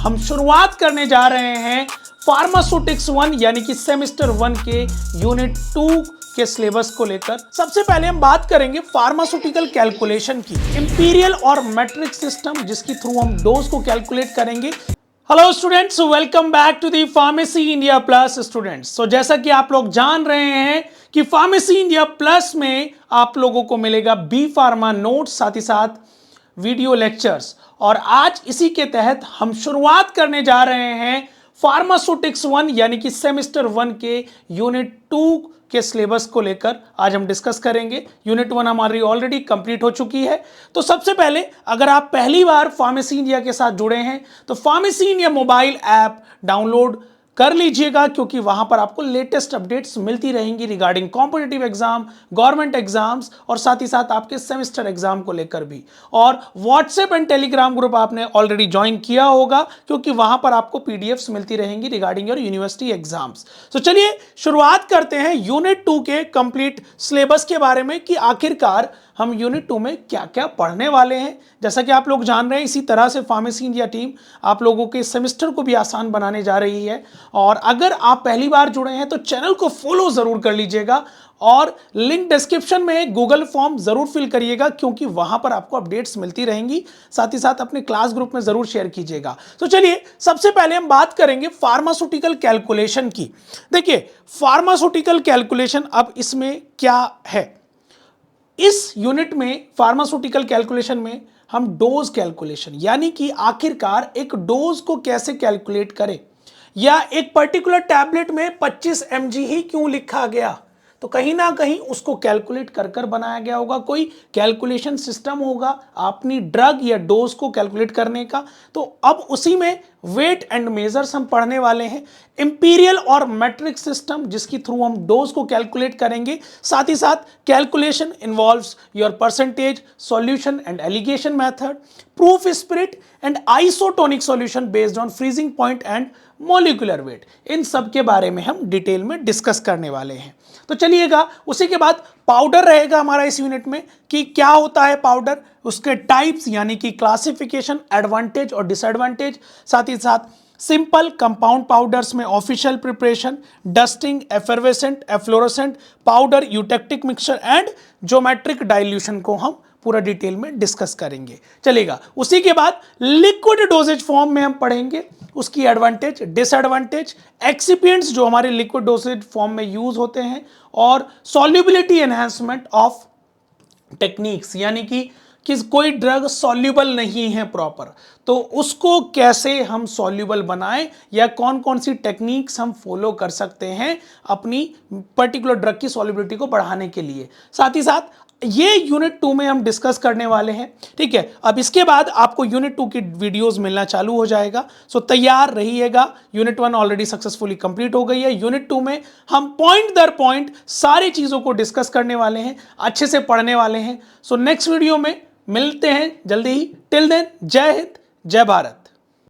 हम शुरुआत करने जा रहे हैं फार्मास्यूटिक्स 1 यानी कि सेमेस्टर 1 के यूनिट 2 के सिलेबस को लेकर। सबसे पहले हम बात करेंगे फार्मास्यूटिकल कैलकुलेशन की, इंपीरियल और मैट्रिक सिस्टम, जिसके थ्रू हम डोज को कैलकुलेट करेंगे। Hello students, welcome back to the pharmacy India plus students. तो जैसा कि आप लोग जान रहे हैं कि फार्मेसी इंडिया प्लस में आप लोगों को मिलेगा बी फार्मा नोट्स, साथ ही साथ वीडियो लेक्चर्स, और आज इसी के तहत हम शुरुआत करने जा रहे हैं फार्मास्यूटिक्स 1 यानी कि सेमेस्टर 1 के यूनिट 2 के सिलेबस को लेकर आज हम डिस्कस करेंगे। यूनिट 1 हमारी ऑलरेडी कंप्लीट हो चुकी है। तो सबसे पहले अगर आप पहली बार फार्मेसी इंडिया के साथ जुड़े हैं तो pharmacy India mobile app download कर लीजिएगा, क्योंकि वहां पर आपको लेटेस्ट अपडेट्स मिलती रहेंगी regarding competitive exam, government exams और साथ ही साथ आपके सेमेस्टर एग्जाम को लेकर भी। और व्हाट्सएप एंड टेलीग्राम ग्रुप आपने ऑलरेडी ज्वाइन किया होगा, क्योंकि वहां पर आपको पीडीएफ्स मिलती रहेंगी रिगार्डिंग योर यूनिवर्सिटी एग्जाम्स। तो चलिए शुरुआत करते हैं यूनिट 2 के कंप्लीट सिलेबस के बारे में कि आखिरकार हम यूनिट 2 में क्या क्या पढ़ने वाले हैं। जैसा कि आप लोग जान रहे हैं, इसी तरह से फार्मेसी इंडिया टीम आप लोगों के सेमेस्टर को भी आसान बनाने जा रही है। और अगर आप पहली बार जुड़े हैं तो चैनल को फॉलो जरूर कर लीजिएगा और लिंक डिस्क्रिप्शन में गूगल फॉर्म जरूर फिल करिएगा, क्योंकि वहां पर आपको अपडेट्स मिलती रहेंगी। साथ ही साथ अपने क्लास ग्रुप में जरूर शेयर कीजिएगा। तो चलिए सबसे पहले हम बात करेंगे फार्मास्यूटिकल कैलकुलेशन की। देखिए फार्मास्यूटिकल कैलकुलेशन अब इसमें क्या है, इस यूनिट में फार्मास्यूटिकल कैलकुलेशन में हम डोज कैलकुलेशन यानी कि आखिरकार एक डोज को कैसे कैलकुलेट करें, या एक पर्टिकुलर टैबलेट में 25 mg ही क्यों लिखा गया, तो कहीं ना कहीं उसको कैलकुलेट कर कर बनाया गया होगा। कोई कैलकुलेशन सिस्टम होगा अपनी ड्रग या डोज को कैलकुलेट करने का। तो अब उसी में वेट एंड मेजर्स हम पढ़ने वाले हैं, इंपीरियल और मैट्रिक सिस्टम, जिसके थ्रू हम डोज को कैलकुलेट करेंगे। साथ ही साथ calculation involves your percentage, solution and alligation method, proof spirit and isotonic solution based on freezing point and molecular weight. इन सब के बारे में हम डिटेल में डिस्कस करने वाले हैं। तो चलिएगा, उसी के बाद पाउडर रहेगा हमारा इस यूनिट में कि क्या होता है पाउडर, उसके टाइप्स यानी कि क्लासिफिकेशन, एडवांटेज और डिसएडवांटेज, साथ ही साथ सिंपल कंपाउंड पाउडर्स में official preparation, dusting, effervescent, efflorescent powder, eutectic mixture and geometric dilution को हम पूरा डिटेल में डिस्कस करेंगे। चलेगा, उसी के बाद लिक्विड डोजेज फॉर्म में हम पढ़ेंगे उसकी एडवांटेज, डिसएडवांटेज, एक्सिपिएंट्स जो हमारे लिक्विड डोजेज फॉर्म में यूज होते हैं, और सॉल्युबिलिटी एनहांसमेंट ऑफ टेक्निक्स यानी कि कोई ड्रग सॉल्युबल नहीं है प्रॉपर, तो उसको कैसे हम सॉल्युबल बनाएं, या कौन कौन सी टेक्निक्स हम फॉलो कर सकते हैं अपनी पर्टिकुलर ड्रग की सॉल्युबिलिटी को बढ़ाने के लिए। साथ ही साथ ये यूनिट 2 में हम डिस्कस करने वाले हैं। ठीक है, अब इसके बाद आपको यूनिट 2 की वीडियोस मिलना चालू हो जाएगा। सो तैयार रहिएगा। यूनिट 1 ऑलरेडी सक्सेसफुली कंप्लीट हो गई है। यूनिट 2 में हम पॉइंट दर पॉइंट सारी चीजों को डिस्कस करने वाले हैं, अच्छे से पढ़ने वाले हैं। सो नेक्स्ट वीडियो में मिलते हैं जल्दी ही। टिल देन, जय हिंद, जय भारत।